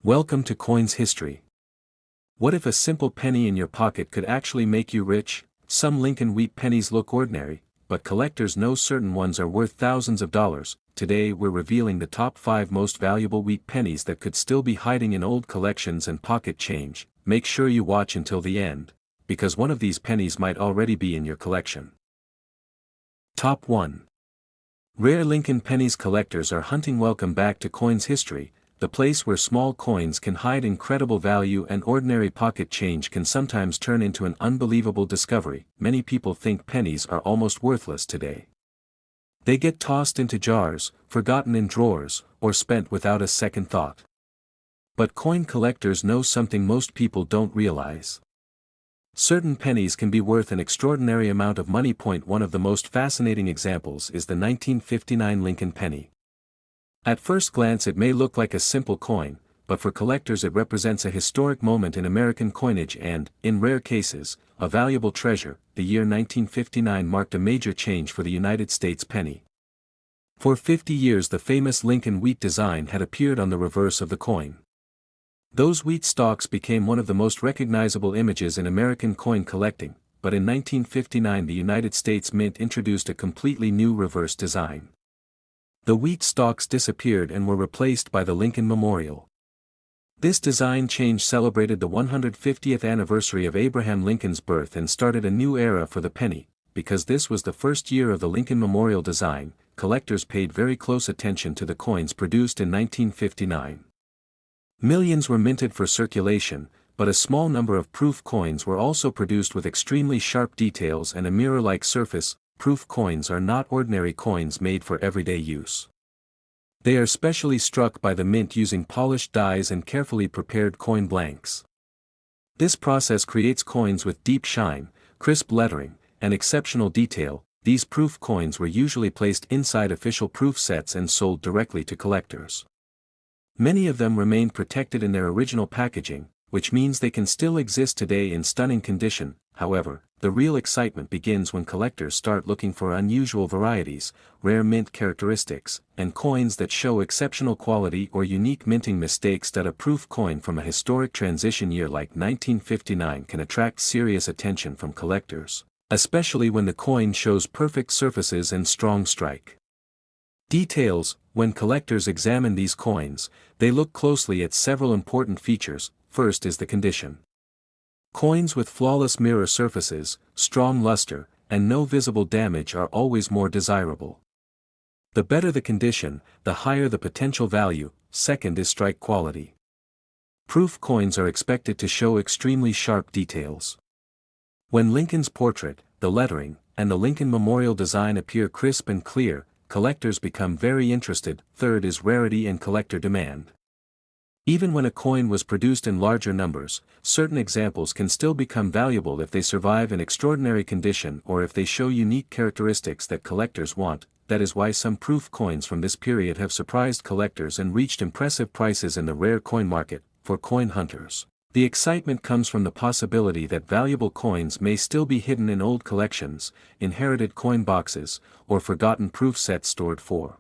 Welcome to Coins History. What if a simple penny in your pocket could actually make you rich? Some Lincoln wheat pennies look ordinary, but collectors know certain ones are worth thousands of dollars. Today we're revealing the top 5 most valuable wheat pennies that could still be hiding in old collections and pocket change. Make sure you watch until the end, because one of these pennies might already be in your collection. Top 1. Rare Lincoln pennies collectors are hunting. Welcome back to Coins History, the place where small coins can hide incredible value and ordinary pocket change can sometimes turn into an unbelievable discovery. Many people think pennies are almost worthless today. They get tossed into jars, forgotten in drawers, or spent without a second thought. But coin collectors know something most people don't realize. Certain pennies can be worth an extraordinary amount of money. One of the most fascinating examples is the 1959 Lincoln penny. At first glance it may look like a simple coin, but for collectors it represents a historic moment in American coinage and, in rare cases, a valuable treasure. The year 1959 marked a major change for the United States penny. For 50 years the famous Lincoln wheat design had appeared on the reverse of the coin. Those wheat stalks became one of the most recognizable images in American coin collecting, but in 1959 the United States Mint introduced a completely new reverse design. The wheat stalks disappeared and were replaced by the Lincoln Memorial. This design change celebrated the 150th anniversary of Abraham Lincoln's birth and started a new era for the penny. Because this was the first year of the Lincoln Memorial design, collectors paid very close attention to the coins produced in 1959. Millions were minted for circulation, but a small number of proof coins were also produced with extremely sharp details and a mirror-like surface. Proof coins are not ordinary coins made for everyday use. They are specially struck by the mint using polished dies and carefully prepared coin blanks. This process creates coins with deep shine, crisp lettering, and exceptional detail. These proof coins were usually placed inside official proof sets and sold directly to collectors. Many of them remained protected in their original packaging, which means they can still exist today in stunning condition. However, the real excitement begins when collectors start looking for unusual varieties, rare mint characteristics, and coins that show exceptional quality or unique minting mistakes. That a proof coin from a historic transition year like 1959 can attract serious attention from collectors, especially when the coin shows perfect surfaces and strong strike details. When collectors examine these coins, they look closely at several important features. First is the condition. Coins with flawless mirror surfaces, strong luster, and no visible damage are always more desirable. The better the condition, the higher the potential value. Second is strike quality. Proof coins are expected to show extremely sharp details. When Lincoln's portrait, the lettering, and the Lincoln Memorial design appear crisp and clear, collectors become very interested. Third is rarity and collector demand. Even when a coin was produced in larger numbers, certain examples can still become valuable if they survive in extraordinary condition or if they show unique characteristics that collectors want. That is why some proof coins from this period have surprised collectors and reached impressive prices in the rare coin market. For coin hunters, the excitement comes from the possibility that valuable coins may still be hidden in old collections, inherited coin boxes, or forgotten proof sets stored for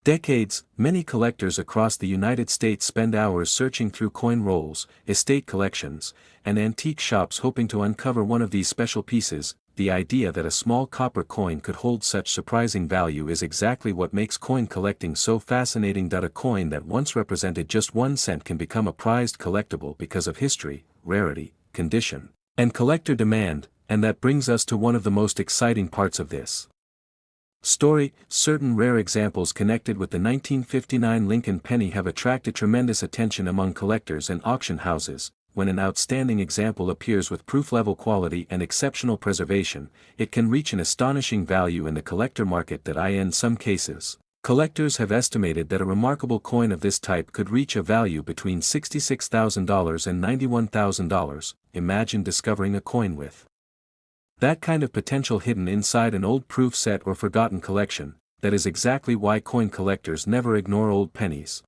decades. Many collectors across the United States spend hours searching through coin rolls, estate collections, and antique shops hoping to uncover one of these special pieces. The idea that a small copper coin could hold such surprising value is exactly what makes coin collecting so fascinating. A coin that once represented just 1 cent can become a prized collectible because of history, rarity, condition, and collector demand. And that brings us to one of the most exciting parts of this story. Certain rare examples connected with the 1959 Lincoln penny have attracted tremendous attention among collectors and auction houses. When an outstanding example appears with proof-level quality and exceptional preservation, it can reach an astonishing value in the collector market. In some cases, collectors have estimated that a remarkable coin of this type could reach a value between $66,000 and $91,000. Imagine discovering a coin with that kind of potential hidden inside an old proof set or forgotten collection. That is exactly why coin collectors never ignore old pennies.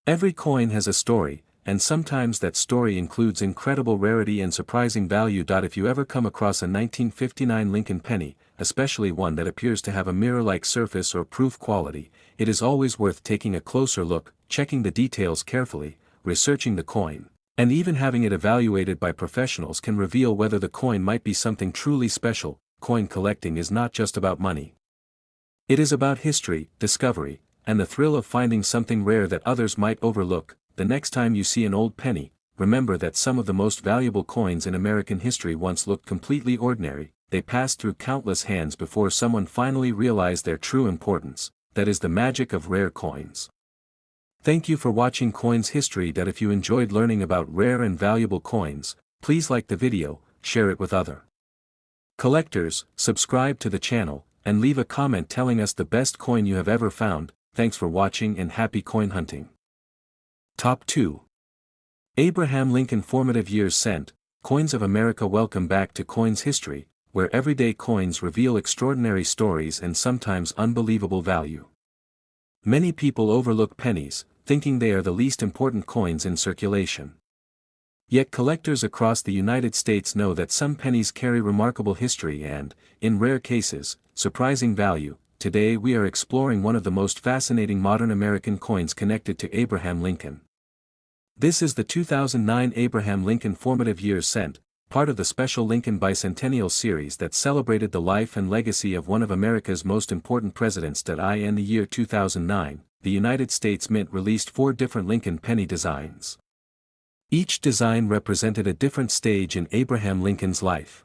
Every coin has a story, and sometimes that story includes incredible rarity and surprising value. If you ever come across a 1959 Lincoln penny, especially one that appears to have a mirror-like surface or proof quality, it is always worth taking a closer look, checking the details carefully, researching the coin, and even having it evaluated by professionals can reveal whether the coin might be something truly special. Coin collecting is not just about money. It is about history, discovery, and the thrill of finding something rare that others might overlook. The next time you see an old penny, remember that some of the most valuable coins in American history once looked completely ordinary. They passed through countless hands before someone finally realized their true importance. That is the magic of rare coins. Thank you for watching Coins History. If you enjoyed learning about rare and valuable coins, please like the video, share it with other collectors, subscribe to the channel, and leave a comment telling us the best coin you have ever found. Thanks for watching and happy coin hunting. Top 2. Abraham Lincoln Formative Years Sent, Coins of America. Welcome back to Coins History, where everyday coins reveal extraordinary stories and sometimes unbelievable value. Many people overlook pennies, thinking they are the least important coins in circulation. Yet collectors across the United States know that some pennies carry remarkable history and, in rare cases, surprising value. Today we are exploring one of the most fascinating modern American coins connected to Abraham Lincoln. This is the 2009 Abraham Lincoln Formative Years Cent, part of the special Lincoln Bicentennial series that celebrated the life and legacy of one of America's most important presidents. In the year 2009, the United States Mint released 4 different Lincoln penny designs. Each design represented a different stage in Abraham Lincoln's life.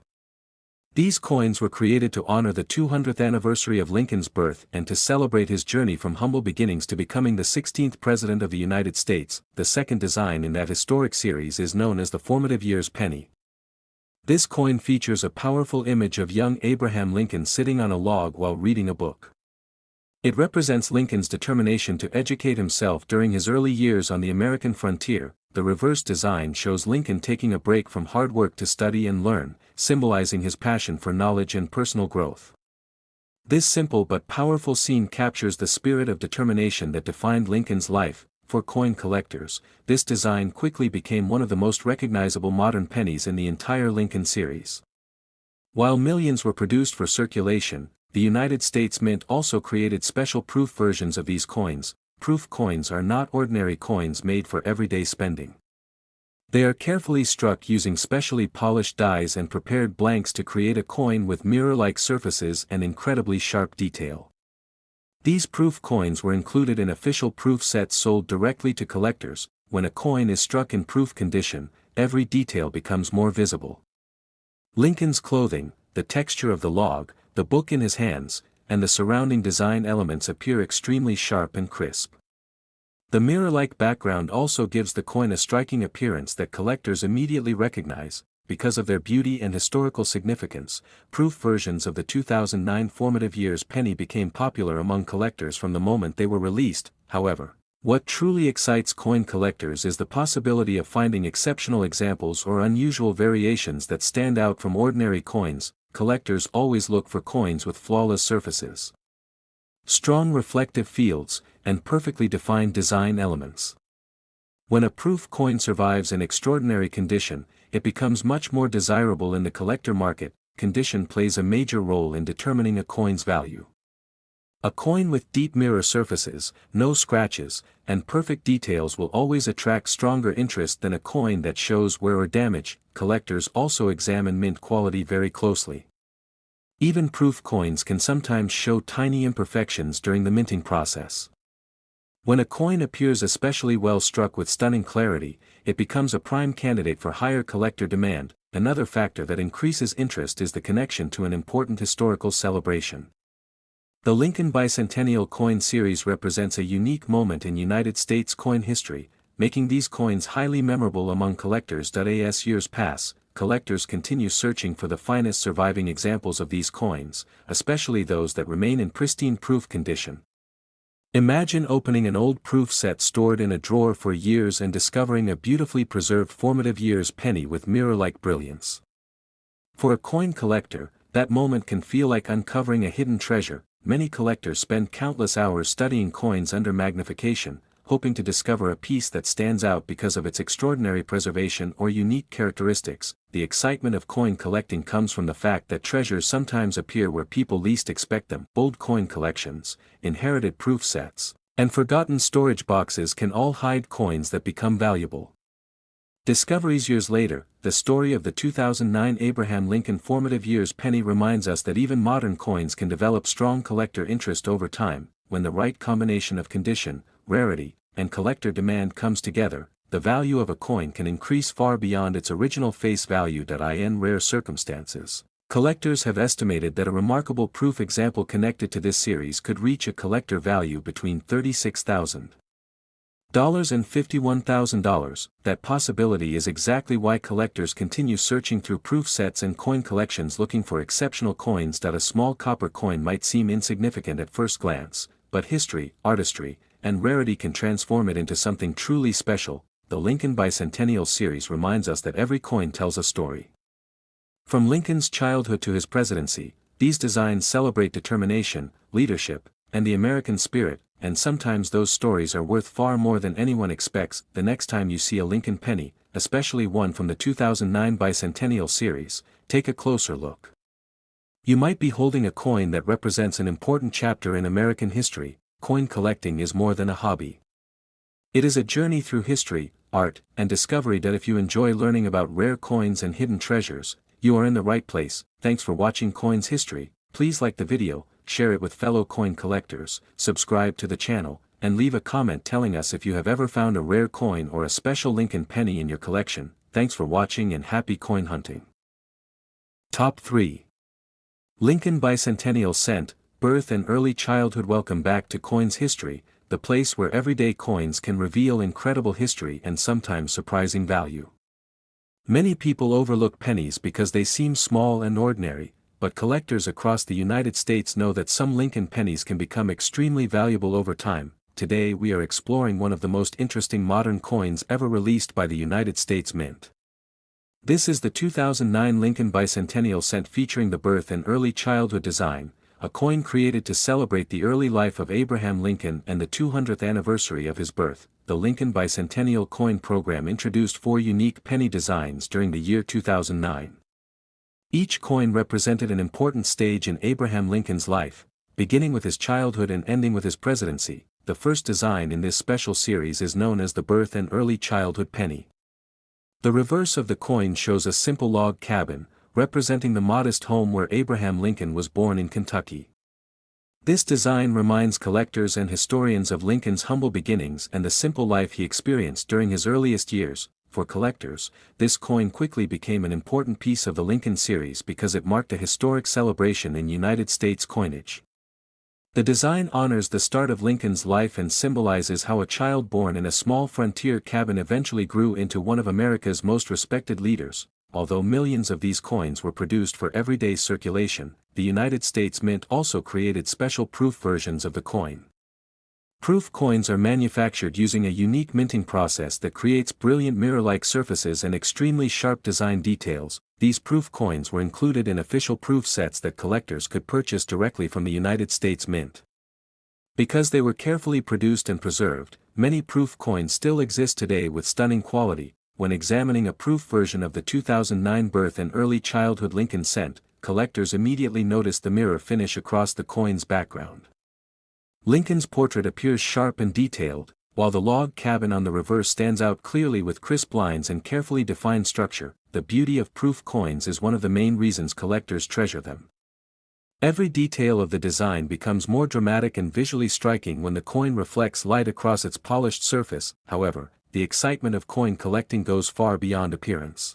These coins were created to honor the 200th anniversary of Lincoln's birth and to celebrate his journey from humble beginnings to becoming the 16th President of the United States. The second design in that historic series is known as the Formative Years Penny. This coin features a powerful image of young Abraham Lincoln sitting on a log while reading a book. It represents Lincoln's determination to educate himself during his early years on the American frontier. The reverse design shows Lincoln taking a break from hard work to study and learn, symbolizing his passion for knowledge and personal growth. This simple but powerful scene captures the spirit of determination that defined Lincoln's life. For coin collectors, this design quickly became one of the most recognizable modern pennies in the entire Lincoln series. While millions were produced for circulation, the United States Mint also created special proof versions of these coins. Proof coins are not ordinary coins made for everyday spending. They are carefully struck using specially polished dies and prepared blanks to create a coin with mirror-like surfaces and incredibly sharp detail. These proof coins were included in official proof sets sold directly to collectors. When a coin is struck in proof condition, every detail becomes more visible. Lincoln's clothing, the texture of the log, the book in his hands, and the surrounding design elements appear extremely sharp and crisp. The mirror-like background also gives the coin a striking appearance that collectors immediately recognize. Because of their beauty and historical significance, proof versions of the 2009 Formative Years penny became popular among collectors from the moment they were released. However, what truly excites coin collectors is the possibility of finding exceptional examples or unusual variations that stand out from ordinary coins. Collectors always look for coins with flawless surfaces, strong reflective fields, and perfectly defined design elements. When a proof coin survives in extraordinary condition, it becomes much more desirable in the collector market. Condition plays a major role in determining a coin's value. A coin with deep mirror surfaces, no scratches, and perfect details will always attract stronger interest than a coin that shows wear or damage. Collectors also examine mint quality very closely. Even proof coins can sometimes show tiny imperfections during the minting process. When a coin appears especially well struck with stunning clarity, it becomes a prime candidate for higher collector demand. Another factor that increases interest is the connection to an important historical celebration. The Lincoln Bicentennial Coin Series represents a unique moment in United States coin history, making these coins highly memorable among collectors. As years pass, collectors continue searching for the finest surviving examples of these coins, especially those that remain in pristine proof condition. Imagine opening an old proof set stored in a drawer for years and discovering a beautifully preserved Formative Years penny with mirror-like brilliance. For a coin collector, that moment can feel like uncovering a hidden treasure. Many collectors spend countless hours studying coins under magnification, hoping to discover a piece that stands out because of its extraordinary preservation or unique characteristics. The excitement of coin collecting comes from the fact that treasures sometimes appear where people least expect them. Old coin collections, inherited proof sets, And forgotten storage boxes can all hide coins that become valuable. Discoveries years later, the story of the 2009 Abraham Lincoln formative years penny reminds us that even modern coins can develop strong collector interest over time. When the right combination of condition, rarity, and collector demand comes together, the value of a coin can increase far beyond its original face value. In rare circumstances, collectors have estimated that a remarkable proof example connected to this series could reach a collector value between $36,000 and $51,000. That possibility is exactly why collectors continue searching through proof sets and coin collections looking for exceptional coins. A small copper coin might seem insignificant at first glance, but history, artistry, and rarity can transform it into something truly special. The Lincoln Bicentennial series reminds us that every coin tells a story. From Lincoln's childhood to his presidency, these designs celebrate determination, leadership, and the American spirit, and sometimes those stories are worth far more than anyone expects. The next time you see a Lincoln penny, especially one from the 2009 Bicentennial series, take a closer look. You might be holding a coin that represents an important chapter in American history. Coin collecting is more than a hobby. It is a journey through history, art, and discovery. If you enjoy learning about rare coins and hidden treasures, you are in the right place. Thanks for watching Coins History. Please like the video, share it with fellow coin collectors, subscribe to the channel, and leave a comment telling us if you have ever found a rare coin or a special Lincoln penny in your collection. Thanks for watching and happy coin hunting. Top 3. Lincoln Bicentennial Cent, Birth and Early Childhood. Welcome back to Coins History, the place where everyday coins can reveal incredible history and sometimes surprising value. Many people overlook pennies because they seem small and ordinary, but collectors across the United States know that some Lincoln pennies can become extremely valuable over time. Today we are exploring one of the most interesting modern coins ever released by the United States Mint. This is the 2009 Lincoln Bicentennial Cent featuring the birth and early childhood design, a coin created to celebrate the early life of Abraham Lincoln and the 200th anniversary of his birth. The Lincoln Bicentennial Coin Program introduced 4 unique penny designs during the year 2009. Each coin represented an important stage in Abraham Lincoln's life, beginning with his childhood and ending with his presidency. The first design in this special series is known as the Birth and Early Childhood Penny. The reverse of the coin shows a simple log cabin, representing the modest home where Abraham Lincoln was born in Kentucky. This design reminds collectors and historians of Lincoln's humble beginnings and the simple life he experienced during his earliest years. For collectors, this coin quickly became an important piece of the Lincoln series because it marked a historic celebration in United States coinage. The design honors the start of Lincoln's life and symbolizes how a child born in a small frontier cabin eventually grew into one of America's most respected leaders. Although millions of these coins were produced for everyday circulation, the United States Mint also created special proof versions of the coin. Proof coins are manufactured using a unique minting process that creates brilliant mirror-like surfaces and extremely sharp design details. These proof coins were included in official proof sets that collectors could purchase directly from the United States Mint. Because they were carefully produced and preserved, many proof coins still exist today with stunning quality. When examining a proof version of the 2009 Birth and Early Childhood Lincoln Cent, collectors immediately notice the mirror finish across the coin's background. Lincoln's portrait appears sharp and detailed, while the log cabin on the reverse stands out clearly with crisp lines and carefully defined structure. The beauty of proof coins is one of the main reasons collectors treasure them. Every detail of the design becomes more dramatic and visually striking when the coin reflects light across its polished surface. However, the excitement of coin collecting goes far beyond appearance.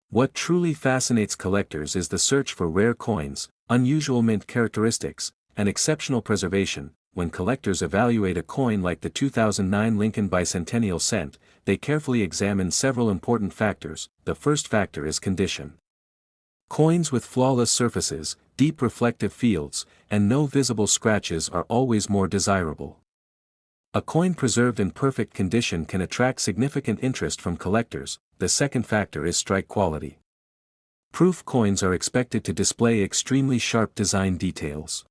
What truly fascinates collectors is the search for rare coins, unusual mint characteristics, and exceptional preservation. When collectors evaluate a coin like the 2009 Lincoln Bicentennial Cent, they carefully examine several important factors. The first factor is condition. Coins with flawless surfaces, deep reflective fields, and no visible scratches are always more desirable. A coin preserved in perfect condition can attract significant interest from collectors. The second factor is strike quality. Proof coins are expected to display extremely sharp design details.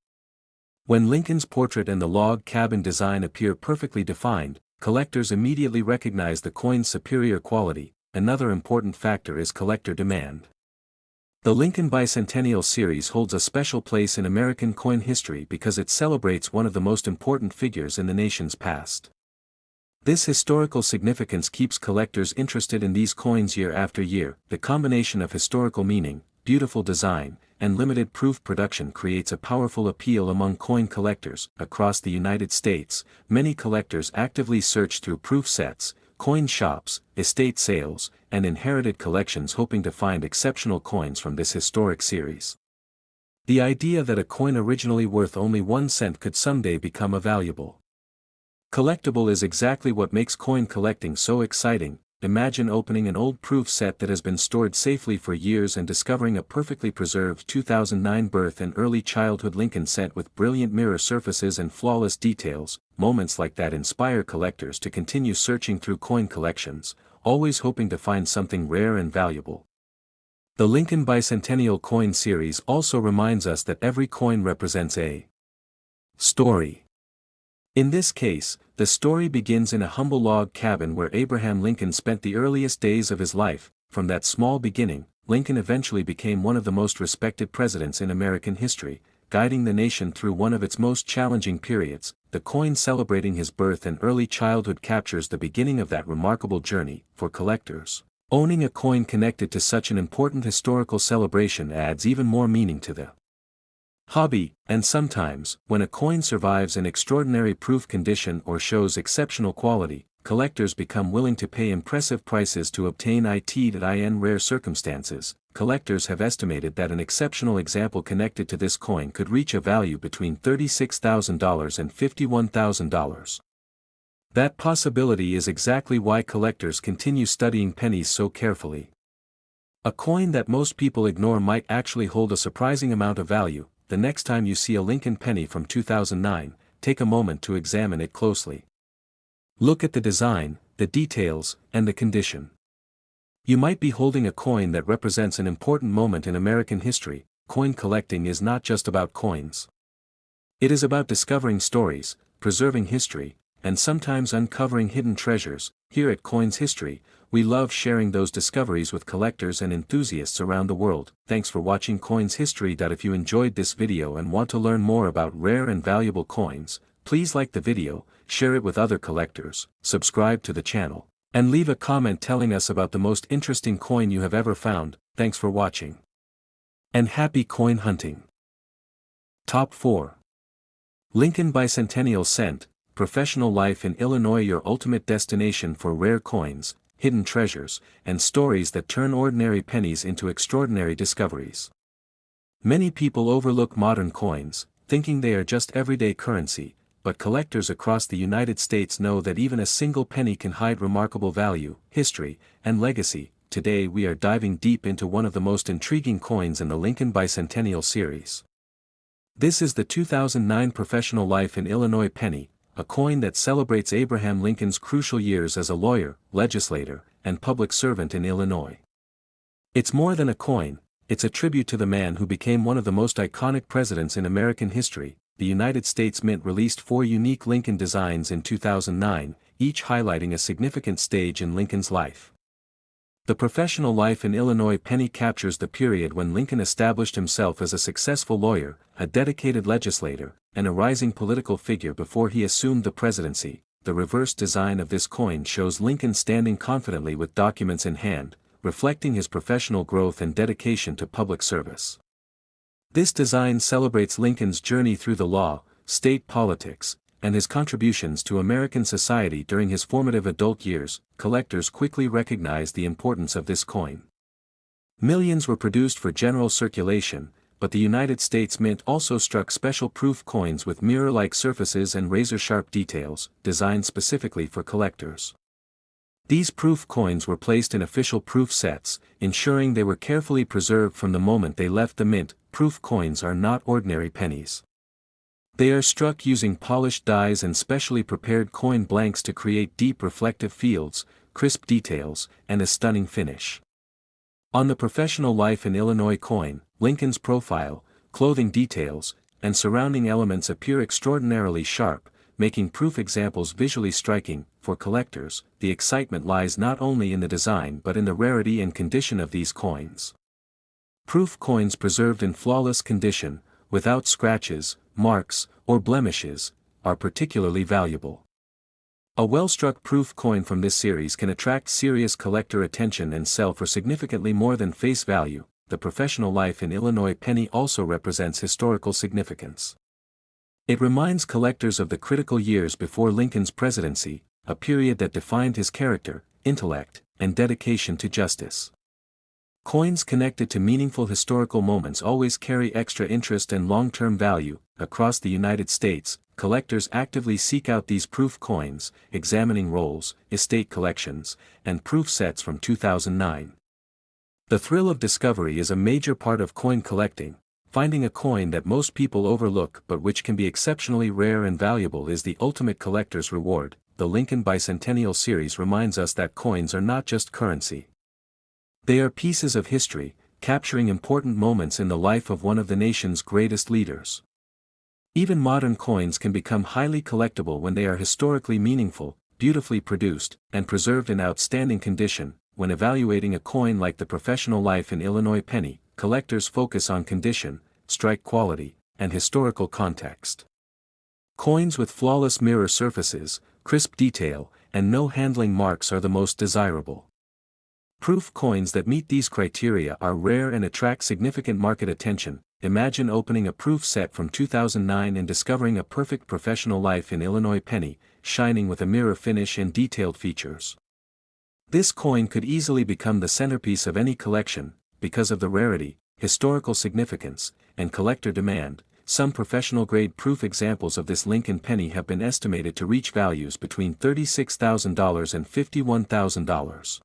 When Lincoln's portrait and the log cabin design appear perfectly defined, collectors immediately recognize the coin's superior quality. Another important factor is collector demand. The Lincoln Bicentennial series holds a special place in American coin history because it celebrates one of the most important figures in the nation's past. This historical significance keeps collectors interested in these coins year after year. The combination of historical meaning, beautiful design, and limited proof production creates a powerful appeal among coin collectors. Across the United States, many collectors actively search through proof sets, coin shops, estate sales, and inherited collections hoping to find exceptional coins from this historic series. The idea that a coin originally worth only 1 cent could someday become a valuable collectible is exactly what makes coin collecting so exciting. Imagine opening an old proof set that has been stored safely for years and discovering a perfectly preserved 2009 birth and early childhood Lincoln set with brilliant mirror surfaces and flawless details. Moments like that inspire collectors to continue searching through coin collections, always hoping to find something rare and valuable. The Lincoln Bicentennial Coin Series also reminds us that every coin represents a story. In this case, the story begins in a humble log cabin where Abraham Lincoln spent the earliest days of his life. From that small beginning, Lincoln eventually became one of the most respected presidents in American history, guiding the nation through one of its most challenging periods. The coin celebrating his birth and early childhood captures the beginning of that remarkable journey. For collectors, owning a coin connected to such an important historical celebration adds even more meaning to the hobby. And sometimes, when a coin survives in extraordinary proof condition or shows exceptional quality, collectors become willing to pay impressive prices to obtain it. In rare circumstances, collectors have estimated that an exceptional example connected to this coin could reach a value between $36,000 and $51,000. That possibility is exactly why collectors continue studying pennies so carefully. A coin that most people ignore might actually hold a surprising amount of value. The next time you see a Lincoln penny from 2009, take a moment to examine it closely. Look at the design, the details, and the condition. You might be holding a coin that represents an important moment in American history. Coin collecting is not just about coins. It is about discovering stories, preserving history, and sometimes uncovering hidden treasures. Here at Coins History, we love sharing those discoveries with collectors and enthusiasts around the world. Thanks for watching Coins History. If you enjoyed this video and want to learn more about rare and valuable coins, please like the video, share it with other collectors, subscribe to the channel, and leave a comment telling us about the most interesting coin you have ever found. Thanks for watching. And happy coin hunting! Top 4. Lincoln Bicentennial Cent, Professional Life in Illinois, your ultimate destination for rare coins, hidden treasures, and stories that turn ordinary pennies into extraordinary discoveries. Many people overlook modern coins, thinking they are just everyday currency, but collectors across the United States know that even a single penny can hide remarkable value, history, and legacy. Today we are diving deep into one of the most intriguing coins in the Lincoln Bicentennial series. This is the 2009 Professional Life in Illinois penny, a coin that celebrates Abraham Lincoln's crucial years as a lawyer, legislator, and public servant in Illinois. It's more than a coin, it's a tribute to the man who became one of the most iconic presidents in American history. The United States Mint released 4 unique Lincoln designs in 2009, each highlighting a significant stage in Lincoln's life. The Professional Life in Illinois penny captures the period when Lincoln established himself as a successful lawyer, a dedicated legislator, and a rising political figure before he assumed the presidency. The reverse design of this coin shows Lincoln standing confidently with documents in hand, reflecting his professional growth and dedication to public service. This design celebrates Lincoln's journey through the law, state politics, and his contributions to American society during his formative adult years. Collectors quickly recognized the importance of this coin. Millions were produced for general circulation, but the United States Mint also struck special proof coins with mirror-like surfaces and razor-sharp details, designed specifically for collectors. These proof coins were placed in official proof sets, ensuring they were carefully preserved from the moment they left the mint. Proof coins are not ordinary pennies. They are struck using polished dies and specially prepared coin blanks to create deep reflective fields, crisp details, and a stunning finish. On the Professional Life in Illinois coin, Lincoln's profile, clothing details, and surrounding elements appear extraordinarily sharp, making proof examples visually striking. For collectors, the excitement lies not only in the design but in the rarity and condition of these coins. Proof coins preserved in flawless condition, without scratches, marks, or blemishes, are particularly valuable. A well-struck proof coin from this series can attract serious collector attention and sell for significantly more than face value. The professional life in Illinois penny also represents historical significance. It reminds collectors of the critical years before Lincoln's presidency, a period that defined his character, intellect, and dedication to justice. Coins connected to meaningful historical moments always carry extra interest and long-term value. Across the United States, collectors actively seek out these proof coins, examining rolls, estate collections, and proof sets from 2009. The thrill of discovery is a major part of coin collecting. Finding a coin that most people overlook but which can be exceptionally rare and valuable is the ultimate collector's reward. The Lincoln Bicentennial series reminds us that coins are not just currency. They are pieces of history, capturing important moments in the life of one of the nation's greatest leaders. Even modern coins can become highly collectible when they are historically meaningful, beautifully produced, and preserved in outstanding condition. When evaluating a coin like the professional life in Illinois penny, collectors focus on condition, strike quality, and historical context. Coins with flawless mirror surfaces, crisp detail, and no handling marks are the most desirable. Proof coins that meet these criteria are rare and attract significant market attention. Imagine opening a proof set from 2009 and discovering a perfect professional life in Illinois penny, shining with a mirror finish and detailed features. This coin could easily become the centerpiece of any collection. Because of the rarity, historical significance, and collector demand, some professional-grade proof examples of this Lincoln penny have been estimated to reach values between $36,000 and $51,000.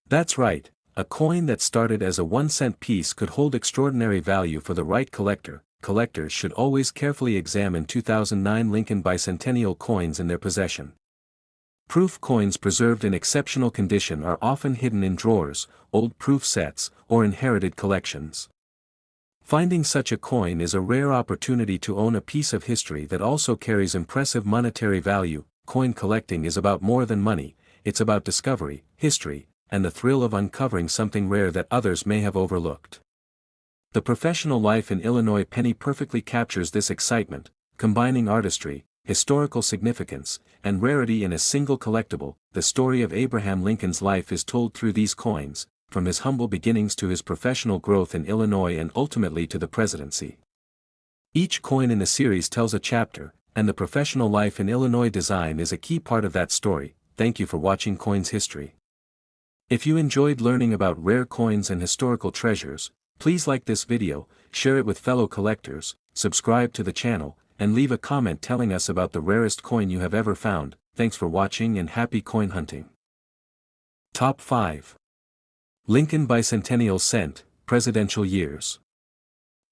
That's right, a coin that started as a 1-cent piece could hold extraordinary value for the right collector. Collectors should always carefully examine 2009 Lincoln Bicentennial coins in their possession. Proof coins preserved in exceptional condition are often hidden in drawers, old proof sets, or inherited collections. Finding such a coin is a rare opportunity to own a piece of history that also carries impressive monetary value. Coin collecting is about more than money, it's about discovery, history, and the thrill of uncovering something rare that others may have overlooked. The professional life in Illinois penny perfectly captures this excitement, combining artistry, historical significance, and rarity in a single collectible. The story of Abraham Lincoln's life is told through these coins, from his humble beginnings to his professional growth in Illinois and ultimately to the presidency. Each coin in the series tells a chapter, and the professional life in Illinois design is a key part of that story. Thank you for watching Coins History. If you enjoyed learning about rare coins and historical treasures, please like this video, share it with fellow collectors, subscribe to the channel, and leave a comment telling us about the rarest coin you have ever found. Thanks for watching and happy coin hunting. Top 5. Lincoln Bicentennial Cent, Presidential Years.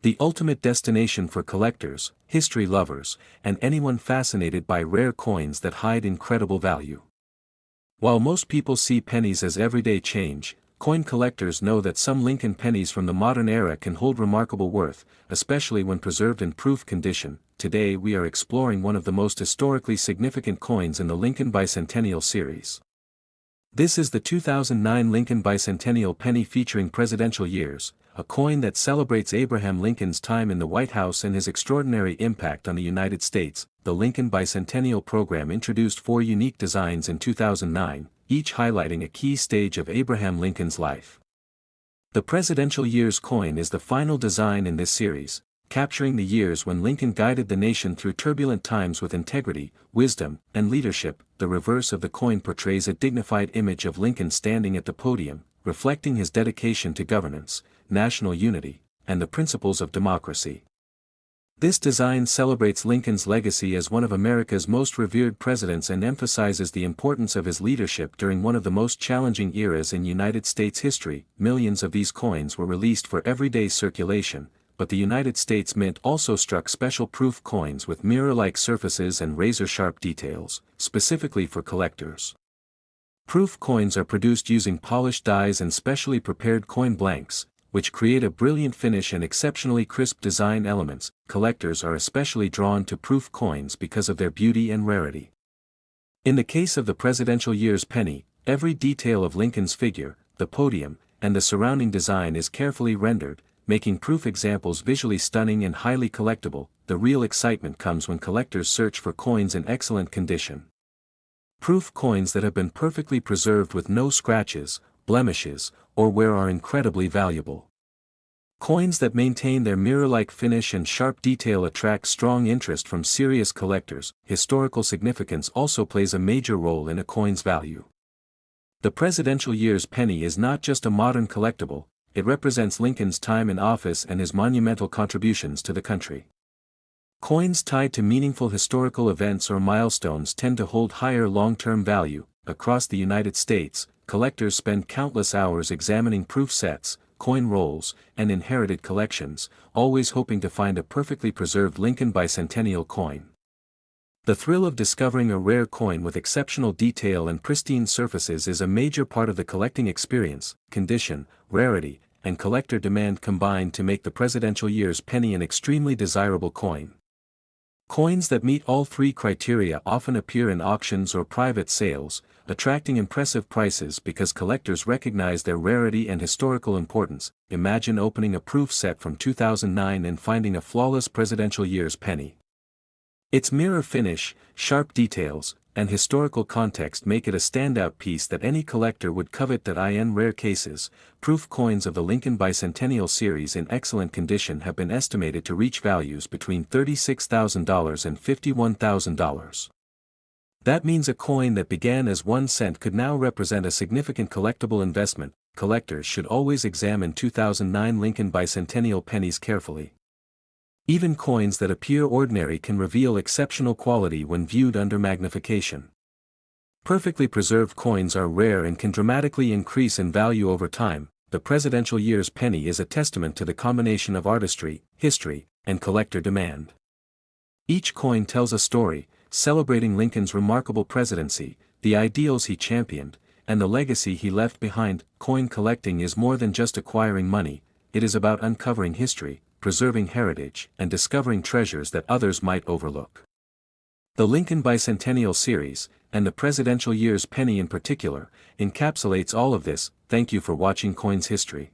The ultimate destination for collectors, history lovers, and anyone fascinated by rare coins that hide incredible value. While most people see pennies as everyday change, coin collectors know that some Lincoln pennies from the modern era can hold remarkable worth, especially when preserved in proof condition. Today we are exploring one of the most historically significant coins in the Lincoln Bicentennial series. This is the 2009 Lincoln Bicentennial Penny featuring presidential years, a coin that celebrates Abraham Lincoln's time in the White House and his extraordinary impact on the United States. The Lincoln Bicentennial program introduced 4 unique designs in 2009, each highlighting a key stage of Abraham Lincoln's life. The Presidential Years coin is the final design in this series, capturing the years when Lincoln guided the nation through turbulent times with integrity, wisdom, and leadership. The reverse of the coin portrays a dignified image of Lincoln standing at the podium, reflecting his dedication to governance, national unity, and the principles of democracy. This design celebrates Lincoln's legacy as one of America's most revered presidents and emphasizes the importance of his leadership during one of the most challenging eras in United States history. Millions of these coins were released for everyday circulation, but the United States Mint also struck special proof coins with mirror-like surfaces and razor-sharp details, specifically for collectors. Proof coins are produced using polished dies and specially prepared coin blanks, which create a brilliant finish and exceptionally crisp design elements. Collectors are especially drawn to proof coins because of their beauty and rarity. In the case of the Presidential Years penny, every detail of Lincoln's figure, the podium, and the surrounding design is carefully rendered, making proof examples visually stunning and highly collectible. The real excitement comes when collectors search for coins in excellent condition. Proof coins that have been perfectly preserved with no scratches, blemishes, or wear are incredibly valuable. Coins that maintain their mirror-like finish and sharp detail attract strong interest from serious collectors. Historical significance also plays a major role in a coin's value. The presidential year's penny is not just a modern collectible, it represents Lincoln's time in office and his monumental contributions to the country. Coins tied to meaningful historical events or milestones tend to hold higher long-term value. Across the United States, collectors spend countless hours examining proof sets, coin rolls, and inherited collections, always hoping to find a perfectly preserved Lincoln Bicentennial coin. The thrill of discovering a rare coin with exceptional detail and pristine surfaces is a major part of the collecting experience. Condition, rarity, and collector demand combine to make the presidential year's penny an extremely desirable coin. Coins that meet all three criteria often appear in auctions or private sales, attracting impressive prices because collectors recognize their rarity and historical importance. Imagine opening a proof set from 2009 and finding a flawless presidential year's penny. Its mirror finish, sharp details, and historical context make it a standout piece that any collector would covet. In rare cases, proof coins of the Lincoln Bicentennial series in excellent condition have been estimated to reach values between $36,000 and $51,000. That means a coin that began as 1 cent could now represent a significant collectible investment. Collectors should always examine 2009 Lincoln Bicentennial pennies carefully. Even coins that appear ordinary can reveal exceptional quality when viewed under magnification. Perfectly preserved coins are rare and can dramatically increase in value over time. The presidential year's penny is a testament to the combination of artistry, history, and collector demand. Each coin tells a story, celebrating Lincoln's remarkable presidency, the ideals he championed, and the legacy he left behind. Coin collecting is more than just acquiring money, it is about uncovering history, preserving heritage, and discovering treasures that others might overlook. The Lincoln Bicentennial series, and the presidential year's penny in particular, encapsulates all of this. Thank you for watching Coins History.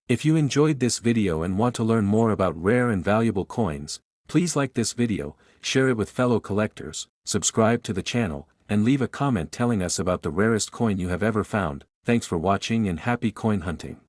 If you enjoyed this video and want to learn more about rare and valuable coins, please like this video, share it with fellow collectors, subscribe to the channel, and leave a comment telling us about the rarest coin you have ever found. Thanks for watching and happy coin hunting.